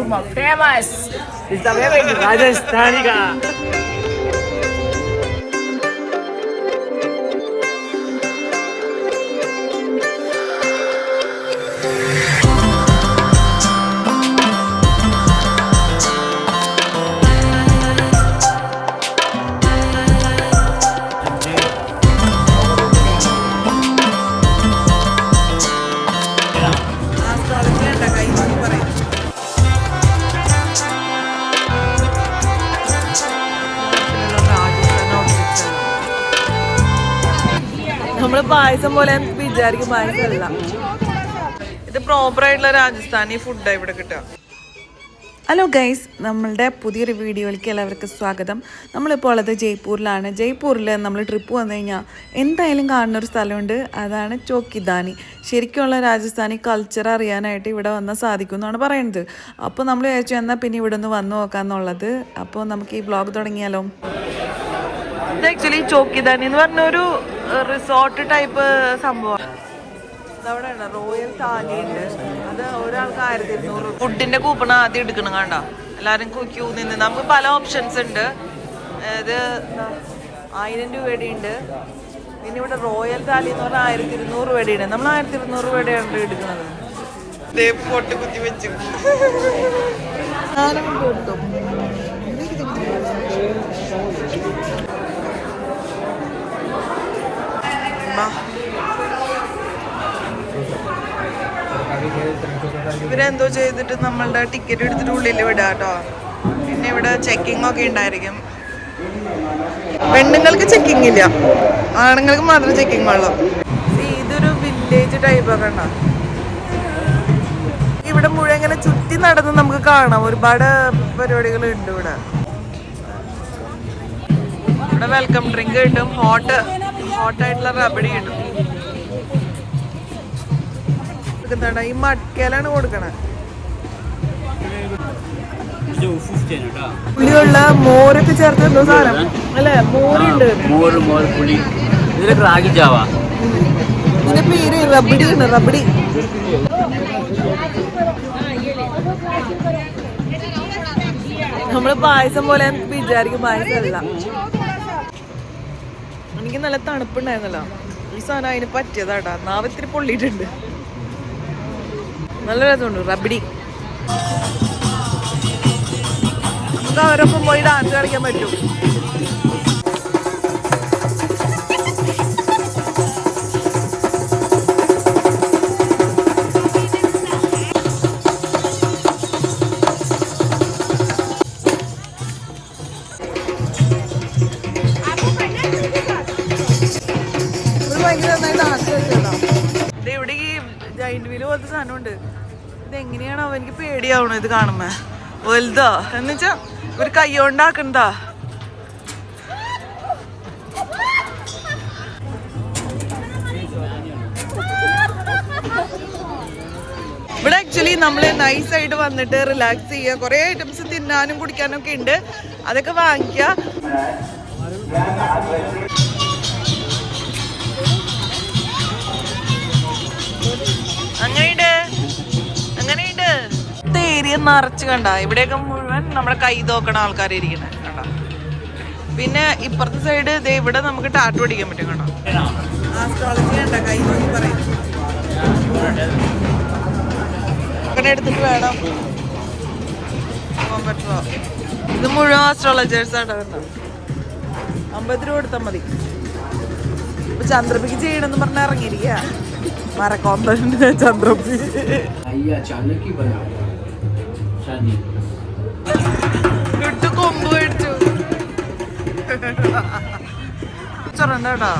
kurma famous. Kita memang Rajasthani ka. നമ്മള് പായസം പോലെ വിചാരിക്കും പായസമല്ല ഇത് പ്രോപ്പറായിട്ടുള്ള രാജസ്ഥാനി ഫുഡാണ് ഇവിടെ കിട്ടുക. ഹലോ ഗൈസ്, നമ്മളുടെ പുതിയൊരു വീഡിയോയിലേക്ക് എല്ലാവർക്കും സ്വാഗതം. നമ്മളിപ്പോൾ ഉള്ളത് ജയ്പൂരിലാണ്. ജയ്പൂരിൽ നമ്മൾ ട്രിപ്പ് വന്നു കഴിഞ്ഞാൽ എന്തായാലും കാണുന്നൊരു സ്ഥലമുണ്ട്, അതാണ് ചോക്കിദാനി. ശരിക്കുള്ള രാജസ്ഥാനി കൾച്ചർ അറിയാനായിട്ട് ഇവിടെ വന്നാൽ സാധിക്കും എന്നാണ് പറയുന്നത്. അപ്പോൾ നമ്മൾ വിചാരിച്ചു എന്നാൽ പിന്നെ ഇവിടെ ഒന്ന് വന്നു നോക്കാമെന്നുള്ളത്. അപ്പോൾ നമുക്ക് ഈ വ്ളോഗ് തുടങ്ങിയാലോ. ഇത് ആക്ച്വലി ചോക്കിദാനി എന്ന് പറഞ്ഞൊരു റിസോർട്ട് ടൈപ്പ് സംഭവമാണ്. അവിടെ റോയൽ താലി ഉണ്ട്, അത് ഒരാൾക്ക് 1200. ഫുഡിന്റെ കൂപ്പൺ ആദ്യം എടുക്കണം, കണ്ട എല്ലാവരും ക്യൂ നിന്ന്. നമുക്ക് പല ഓപ്ഷൻസ് ഉണ്ട്. ഇത് 1000 രൂപയുടെ ഉണ്ട്. പിന്നെ ഇവിടെ റോയൽ താലി എന്ന് പറഞ്ഞാൽ 1200 രൂപയുടെ ഉണ്ട്. നമ്മൾ 1200 രൂപയുടെയാണ് എടുക്കുന്നത്. പൊട്ട് കുത്തി വെച്ച് കൊടുത്തു. ഇവരെന്തോ ചെയ്തിട്ട് നമ്മളുടെ ടിക്കറ്റ് എടുത്തിട്ട് ഉള്ളിൽ വിടാം കേട്ടോ. പിന്നെ ഇവിടെ ചെക്കിംഗ് ഒക്കെ ഉണ്ടായിരിക്കും. പെണ്ണുങ്ങൾക്ക് ചെക്കിംഗ് ഇല്ല, ആണുങ്ങൾക്ക് മാത്രം ചെക്കിംഗ് ഉള്ളു. ഇതൊരു വില്ലേജ് ടൈപ്പൊക്കെ ഉണ്ടോ. ഇവിടെ മുഴുവൻ ഇങ്ങനെ ചുറ്റി നടന്ന് നമുക്ക് കാണാം. ഒരുപാട് പരിപാടികൾ ഉണ്ട് ഇവിടെ. ഇവിടെ വെൽക്കം ഡ്രിങ്ക് കിട്ടും, ഹോട്ടായിട്ടുള്ള റബഡി കിട്ടും. ഈ മടക്കലാണ് കൊടുക്കണേ. പുളിയുള്ള മോരൊക്കെ ചേർത്ത് എന്തോ സാധനം അല്ലേ? മോരുണ്ട്, ഇതിന്റെ പേര് റബഡി ഉണ്ട്. റബഡി നമ്മള് പായസം പോലെ വിചാരിക്കും, പായസമല്ല. എനിക്ക് നല്ല തണുപ്പുണ്ടായിരുന്നല്ലോ. ഈ സാധനം അതിന് പറ്റിയതാട്ടാ. നാവത്തിരി പൊള്ളിയിട്ടുണ്ട്. നല്ല രസമുണ്ട് റബഡി. നമുക്ക് അവരൊപ്പം പോയി ഡാൻസ് കളിക്കാൻ പറ്റും. ഭയങ്കര നന്നായി ഡാൻസ് കളിച്ചോ. ഇവിടെ ഈ ജൈന്റ് വീല് പോലത്തെ സാധനമുണ്ട്. ഇതെങ്ങനെയാണോ എനിക്ക് പേടിയാവണോ ഇത് കാണുമ്പോ. വലുതാ എന്നുവെച്ചാ ഒരു കൈ കൊണ്ടാക്കണ്ടാ. ഇവിടെ ആക്ച്വലി നമ്മള് നൈസായിട്ട് വന്നിട്ട് റിലാക്സ് ചെയ്യുക. കുറെ ഐറ്റംസ് തിന്നാനും കുടിക്കാനും ഒക്കെ ഉണ്ട്, അതൊക്കെ വാങ്ങിക്കുക. അങ്ങനെയുണ്ട് ഏരിയ നിറച്ച് കണ്ട. ഇവിടെയൊക്കെ മുഴുവൻ നമ്മുടെ കൈ നോക്കണ ആൾക്കാർ ഇരിക്കണേ കണ്ട. പിന്നെ ഇപ്പുറത്തെ സൈഡ് ഇവിടെ നമുക്ക് ടാറ്റു അടിക്കാൻ പറ്റും കണ്ടോ. ആസ്ട്രോളജി കണ്ട, കൈ നോക്കി പറയും. അങ്ങനെ എടുത്തിട്ട് വേണം പോകാൻ പറ്റുമോ. ഇത് മുഴുവൻ ആസ്ട്രോളജേഴ്സ് ആട്ടോ കണ്ടോ. 50 രൂപ കൊടുത്താൽ മതി. ഇപ്പൊ ചന്ദ്രപ്പിക്ക് ചെയ്യണമെന്ന് പറഞ്ഞാൽ ഇറങ്ങിയിരിക്കുക. മരക്കൊമ്പന്റെ ചന്ദ്രപ്പി ഇട്ട് കൊമ്പ് മേടിച്ചു ചൊറണ്ടോ.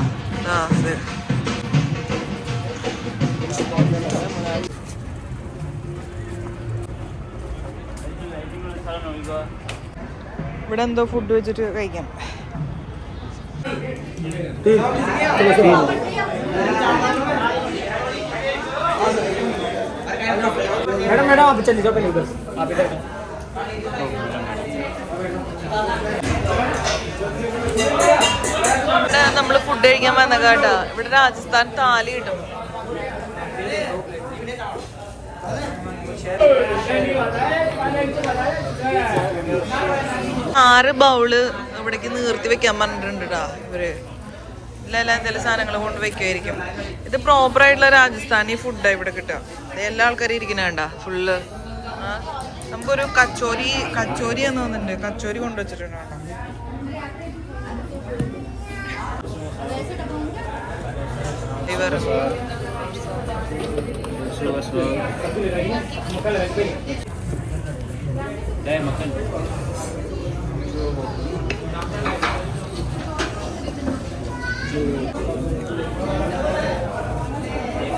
ഇവിടെ എന്തോ ഫുഡ് വെച്ചിട്ട് കഴിക്കാം. मैडम आप चलिए जाओ पहले उधर आप इधर നമ്മള് ഫുഡ് കഴിക്കാൻ വന്ന കേട്ടാ. ഇവിടെ രാജസ്ഥാൻ താലി കിട്ടും. 6 ബൗള് ഇവിടേക്ക് നിർത്തി വെക്കാൻ പറഞ്ഞിട്ടുണ്ട് ഇവര്. ഇല്ല എന്തെങ്കിലും സാധനങ്ങൾ കൊണ്ട് വെക്കുമായിരിക്കും. ഇത് പ്രോപ്പർ ആയിട്ടുള്ള രാജസ്ഥാനി ഫുഡാണ് ഇവിടെ കിട്ടുക. എല്ലാ ആൾക്കാരും ഇരിക്കണേണ്ട ഫുള്ള്. നമുക്കൊരു കച്ചോരി എന്ന് തോന്നുന്നുണ്ട്. കച്ചോരി കൊണ്ടുവച്ചിട്ടുണ്ട് കേട്ടോ. ഇവർ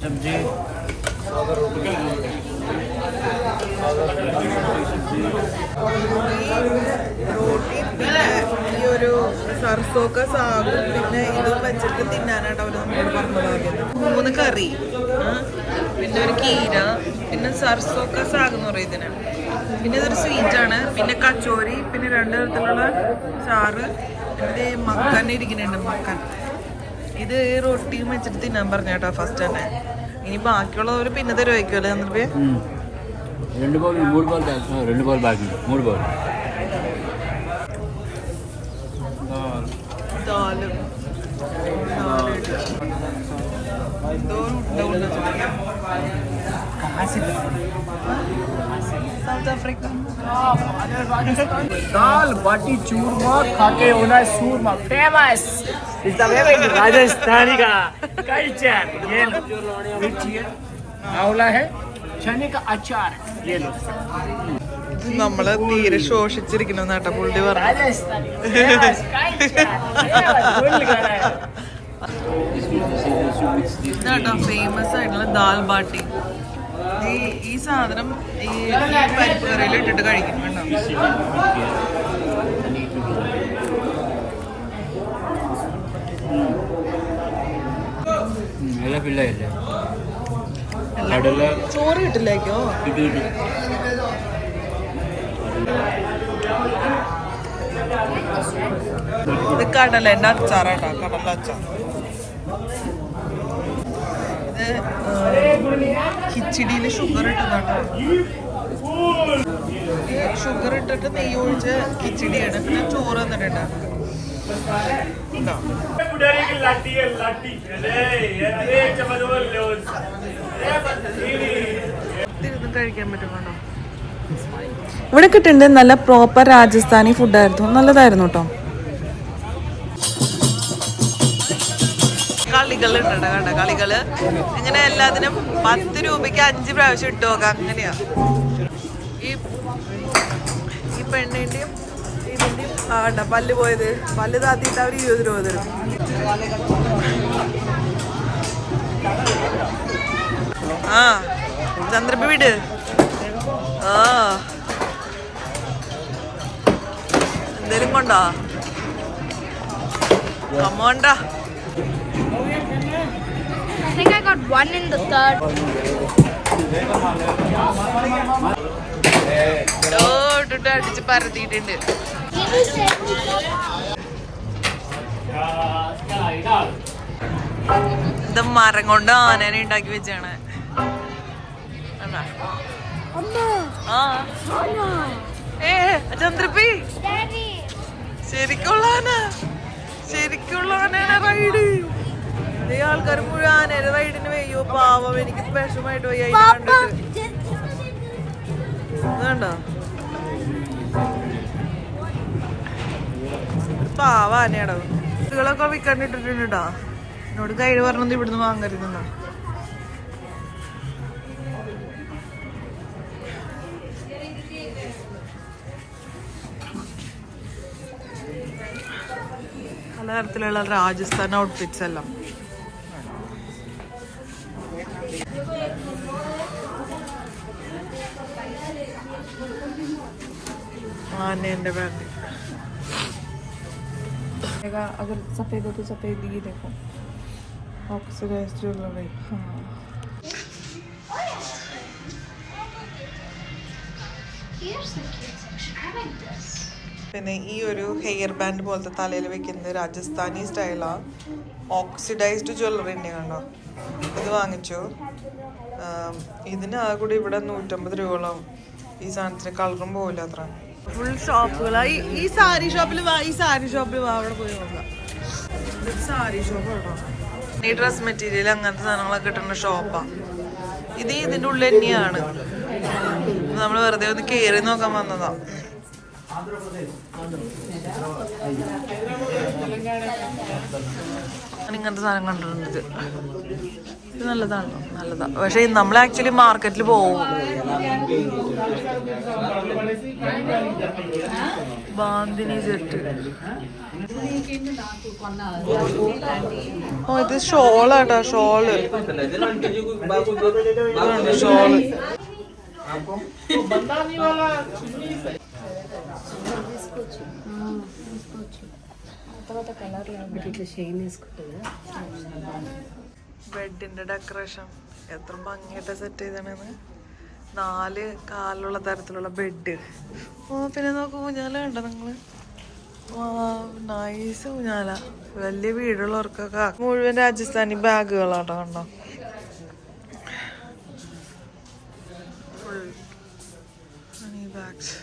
सब्जी റോട്ടി പിന്നെ ഈ ഒരു സർസോക്ക സാഗും പിന്നെ ഇതും വെച്ചിട്ട് തിന്നാനായിട്ട് അവർ നമ്മളോട് പറഞ്ഞത്. 3 കറി, പിന്നെ ഒരു കീര, പിന്നെ സർസോക്ക സാഗ് എന്ന് പറയും ഇതിന്. പിന്നെ ഇതൊരു സ്വീറ്റാണ്. പിന്നെ കച്ചോരി, പിന്നെ 2 തരത്തിലുള്ള ചാറ്, പിന്നെ മക്കൻ ഇരിക്കുന്നുണ്ട്. മക്കൻ ഇത് റൊട്ടിയും വെച്ചിട്ട് തിന്നാൻ പറഞ്ഞ കേട്ടോ ഫസ്റ്റ് തന്നെ. ഇനി ബാക്കിയുള്ളവർ പിന്നെ തരുമായിരിക്കുമല്ലേ ചന്ദ്രപ്പേ? 2 बॉल 3 बॉल 2 बॉल बाकी 3 बॉल दाल साउथ अफ्रीका दाल बाटी चूरमा खाके होना सूरमा फेमस इज द राजस्थानी का कल्चर। ये मिर्ची है, आंवला है, चने का अचार है, ये लो। നമ്മള് തീരെ ശോഷിച്ചിരിക്കണം കേട്ടോ പുള്ളി പറഞ്ഞു. ഇതാട്ടോ ഫേമസ് ആയിട്ടുള്ള ദാൽ ബാട്ടി. ഈ സാധനം ഈ പരിപ്പ് കറിയിൽ ഇട്ടിട്ട് കഴിക്കും കേട്ടോ. ചോറ് കിട്ടില്ലേക്കോ? ഇത് കടലേന്റെ അച്ചാറാട്ടോ, കടല അച്ചാർ. ഇത് കിച്ചിടിയില് ഷുഗർ ഇട്ടതാട്ടോ. ഷുഗർ ഇട്ടിട്ട് നെയ്യ് ഒഴിച്ച് കിച്ചിടിയാണ്. പിന്നെ ചോറ് തന്നിട്ടുണ്ട്. ഇതിരുന്ന് കഴിക്കാൻ പറ്റുന്നുണ്ടോ? ഇവിടെ കിട്ടുന്നുണ്ട്. നല്ല പ്രോപ്പർ രാജസ്ഥാനി ഫുഡായിരുന്നു. നല്ലതായിരുന്നു കേട്ടോ. കളികളുണ്ട് കേട്ടോ. കളികള് ഇങ്ങനെ എല്ലാത്തിനും 10 രൂപയ്ക്ക് 5 പ്രാവശ്യം ഇട്ട് നോക്കാം. അങ്ങനെയാ ഈ പെണ്ണിന്റെയും ഇതിന്റെയും ആണ്ട പല്ല് പോയത്. പല്ല് താത്തിയിട്ട് അവർ 20 രൂപ തരും. ആ ചന്ദ്രപ്പ വീട്. ആ എന്തേലും കൊണ്ടോ? കമ്മോണ്ടാ. I think I got 1 in the 3rd. ഇട്ടിട്ട് അടിച്ച് പരത്തിയിട്ടുണ്ട്. ഇത് മരം കൊണ്ട് ആനേനെ ഉണ്ടാക്കി വെച്ചാണ്. ആ ചന്ദ്രപ്പി ശരിക്കുള്ള ആനയാണ് റൈഡ്. ഈ ആൾക്കാർ മുഴുവൻ ആനയുടെ റൈഡിന് വയ്യോ. പാവം, എനിക്ക് വിഷമായിട്ട് പോയി അതിനെ കണ്ടിട്ട്. വേണ്ടോ പാവ ആനയാടോ. കുട്ടികളൊക്കെ വിൽക്കണ്ടിട്ടിട്ടുണ്ടോ? എന്നോട് ഗൈഡ് പറഞ്ഞത് ഇവിടുന്ന് വാങ്ങരുതെന്നോ. പലതരത്തിലുള്ള രാജസ്ഥാൻ ഔട്ട്ഫിറ്റ്സ് എല്ലാം. आने बैग अगर सफेद हो तो सफेद ही देखो. Oxidize jewellery. हाँ പിന്നെ ഈ ഒരു ഹെയർ ബാൻഡ് പോലത്തെ തലയിൽ വെക്കുന്നത് രാജസ്ഥാനി സ്റ്റൈലാണ്. ഓക്സിഡൈസ്ഡ് ജ്വല്ലറി തന്നെ കണ്ടോ. ഇത് വാങ്ങിച്ചു. ഇതിന് ആ കൂടി ഇവിടെ 150 രൂപയോളം. ഈ സാധനത്തിന് കളറും പോവില്ല അത്ര. ഫുൾ ഷോപ്പുകളാ. ഈ സാരി ഷോപ്പിൽ ഈ സാരി ഷോപ്പിൽ അവിടെ പോയി നോക്കാം. സാരി ഷോപ്പ് കേട്ടോ. ഈ ഡ്രസ് മെറ്റീരിയൽ അങ്ങനത്തെ സാധനങ്ങളൊക്കെ കിട്ടുന്ന ഷോപ്പാ. ഇത് ഇതിന്റെ ഉള്ളിൽ തന്നെയാണ്. നമ്മൾ വെറുതെ ഒന്ന് കേറി നോക്കാൻ വന്നതാ. ഇങ്ങനത്തെ സാധനം കണ്ടിട്ടുണ്ട്. ഇത് നല്ലതാണോ? നല്ലതാ. പക്ഷെ നമ്മൾ ആക്ച്വലി മാർക്കറ്റിൽ പോവും. ബാന്തിനി സെറ്റ്. ഓ ഇത് ഷോളാട്ടോ. ഷോള് ഷോള് ബെഡിന്റെ ഡെക്കറേഷൻ എത്ര ഭംഗിയായിട്ട് സെറ്റ് ചെയ്താണെന്ന്. 4 കാലുള്ള തരത്തിലുള്ള ബെഡ്. ഓ പിന്നെ നോക്ക് ഊഞ്ഞാല കണ്ടോ നിങ്ങള്? നൈസ് ഊഞ്ഞാല. വലിയ വീടുള്ളവർക്കൊക്കെ മുഴുവൻ രാജസ്ഥാനി ബാഗുകളാട്ടോ കണ്ടോ. Full honey bags.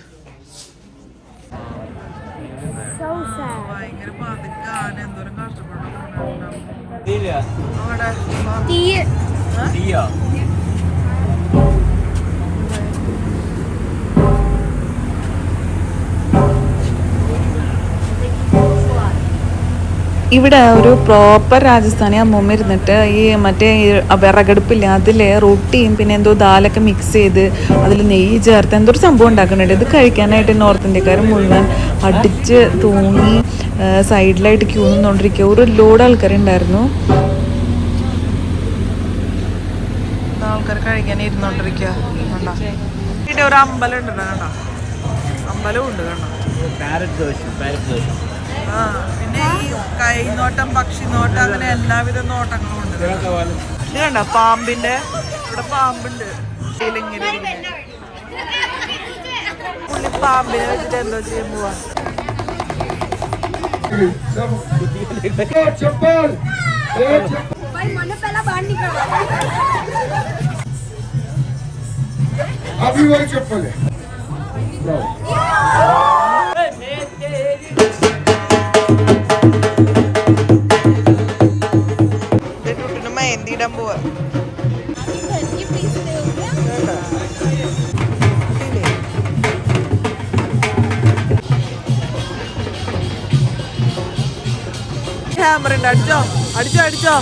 ഭയങ്കര പതുക്കാണ്. എന്തോരം കഷ്ടപ്പെടും. ഇവിടെ ഒരു പ്രോപ്പർ രാജസ്ഥാനി അമ്മൂമ്മ ഇരുന്നിട്ട് ഈ മറ്റേ വിറകടുപ്പില്ല അതിൽ റൊട്ടിയും പിന്നെ എന്തോ ദാലൊക്കെ മിക്സ് ചെയ്ത് അതിൽ നെയ്യ് ചേർത്ത് എന്തോ ഒരു സംഭവം ഉണ്ടാക്കുന്നുണ്ട്. ഇത് കഴിക്കാനായിട്ട് നോർത്ത് ഇന്ത്യക്കാർ മുഴുവൻ അടിച്ച് തൂങ്ങി സൈഡിലായിട്ട് ക്യൂ നിന്നുകൊണ്ടിരിക്കുക. ഒരു ലോഡ് ആൾക്കാരുണ്ടായിരുന്നു. ആൾക്കാർ കഴിക്കാൻ ഇരുന്നോണ്ടിരിക്കുക. ഇവിടെ ഒരു അമ്പലം ഉണ്ട് കണ്ടോ. അമ്പലവും ഉണ്ട് കണ്ടോ. ആ പിന്നെ ഈ കൈനോട്ടം പക്ഷിനോട്ടം അങ്ങനെ എല്ലാവിധ നോട്ടങ്ങളും ഉണ്ട്. ഇത് കണ്ടോ പാമ്പിന്റെ. ഇവിടെ പാമ്പുണ്ട്. പുള്ളി പാമ്പിനെ വെച്ചിട്ട് എന്തോ ചെയ്യാൻ പോവാ. अभी वही चप्पल है. മെഹന്തിയിടാൻ പോവാ. ക്യാമറ ഉണ്ട്. അടിച്ചോ അടിച്ചോ അടിച്ചോ.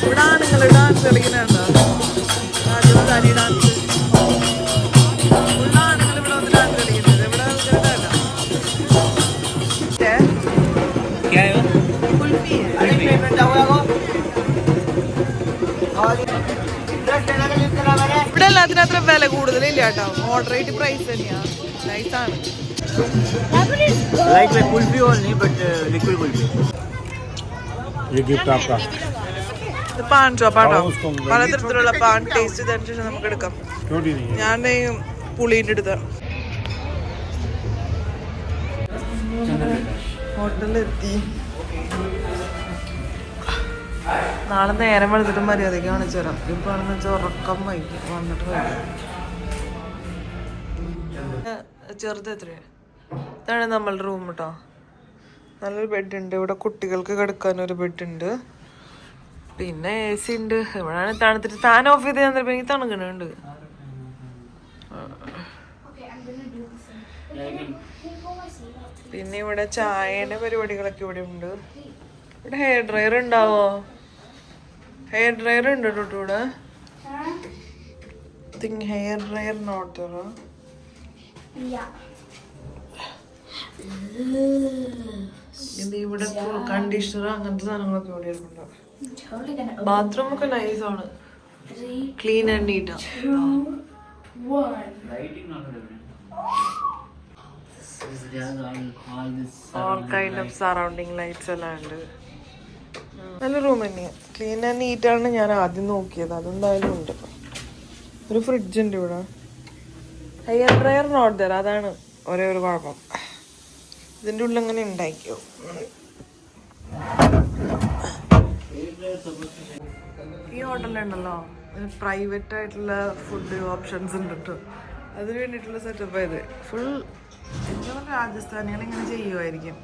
ഇവിടെ ആണുങ്ങൾ ഡാൻസ് കളിക്കുന്നുണ്ടോ? രാജസ്ഥാനി ഡാൻസ്. ഇവിടെ ആണുങ്ങൾ ഇവിടെ വന്ന് ഡാൻസ് കളിക്കുന്നത്. ഇവിടെ ഇവിടെ എല്ലാത്തിനും അത്ര വില കൂടുതലില്ല കേട്ടോ. മോഡറേറ്റ് പ്രൈസ് തന്നെയാ. നൈസാണ്. Like kulfi only, but liquid kulfi. ये गिफ्ट आपका. ഇത് പാൻ ഷോപ്പാട്ടോ. പലതരത്തിലുള്ള പാൻ ടേസ്റ്റ് ചെയ്തതിന് ശേഷം നമുക്ക് എടുക്കാം. ഞാൻ പുളീൻ്റെ എടുത്ത ഹോട്ടലിലെത്തി. നാളെ നേരം വെളുത്തിട്ട് മര്യാദയ്ക്ക് കാണിച്ചു തരാം. ഇപ്പൊ ആണെന്ന് വെച്ചാൽ ഉറക്കം വൈകി വന്നിട്ട് വൈകി. ചെറുത് എത്രയാണ്? ഇതാണ് നമ്മളുടെ റൂം കേട്ടോ. നല്ലൊരു ബെഡ് ഉണ്ട്. ഇവിടെ കുട്ടികൾക്ക് കിടക്കാനൊരു ബെഡ് ഉണ്ട്. പിന്നെ AC ഉണ്ട്. ഇവിടെയാണ് തണുത്തിട്ട് ഫാൻ ഓഫ് ചെയ്ത് തന്നപ്പോ എനിക്ക് തണുക്കണുണ്ട്. പിന്നെ ഇവിടെ ചായയുടെ പരിപാടികളൊക്കെ ഇവിടെ ഉണ്ട്. ഇവിടെ ഹെയർ ഡ്രയർ ഉണ്ടാവോ? ഹെയർ ഡ്രയർ ഉണ്ട് കേട്ടോ ഇവിടെ. ഹെയർ ഡ്രയർ നോട്ട് ഇവിടെ കണ്ടീഷണർ അങ്ങനത്തെ സാധനങ്ങളൊക്കെ ഇവിടെ ഉണ്ട്. ബാത്റൂം ഒക്കെ നൈസാണ്. ക്ലീൻ ആൻഡ് നീറ്റാ. All kind of surrounding lights എല്ലാം ഉണ്ട്. നല്ല റൂം തന്നെയാണ്. ക്ലീൻ ആൻഡ് നീറ്റാണ് ഞാൻ ആദ്യം നോക്കിയത്. അതെന്തായാലും ഉണ്ട്. ഒരു ഫ്രിഡ്ജ് ഉണ്ട് ഇവിടെ. ഹെയർ ഡ്രയർ നോട്ട് തരാം. അതാണ് ഒരേ ഒരു കുഴപ്പം. ഇതിൻ്റെ ഉള്ളിൽ അങ്ങനെ ഉണ്ടാക്കിയോ. ഈ ഹോട്ടലുണ്ടല്ലോ പ്രൈവറ്റ് ആയിട്ടുള്ള ഫുഡ് ഓപ്ഷൻസ് ഉണ്ട് കേട്ടോ. അതിന് വേണ്ടിയിട്ടുള്ള സെറ്റപ്പ് ആയത് ഫുൾ. എന്താ പറയുക, രാജസ്ഥാനികൾ ഇങ്ങനെ ചെയ്യുമായിരിക്കും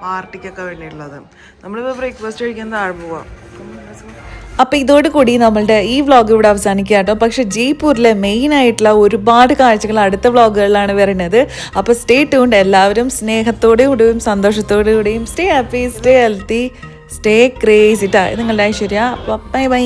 പാർട്ടിക്കൊക്കെ വേണ്ടിയിട്ടുള്ളത്. നമ്മളിപ്പോൾ ബ്രേക്ക്ഫാസ്റ്റ് കഴിക്കാൻ താഴെ പോവാം. അപ്പോൾ ഇതോടുകൂടി നമ്മളുടെ ഈ വ്ളോഗ് ഇവിടെ അവസാനിക്കുക കേട്ടോ. പക്ഷേ ജയ്പൂരിലെ മെയിൻ ആയിട്ടുള്ള ഒരുപാട് കാഴ്ചകൾ അടുത്ത വ്ളോഗുകളിലാണ് വരുന്നത്. അപ്പോൾ സ്റ്റേ ട്യൂൺഡ്. എല്ലാവരും സ്നേഹത്തോടെയും സന്തോഷത്തോടുകൂടിയും stay happy, stay healthy, stay crazy ട്ടാ. നിങ്ങളുടെ ഐശ്വര്യ. Bye bye.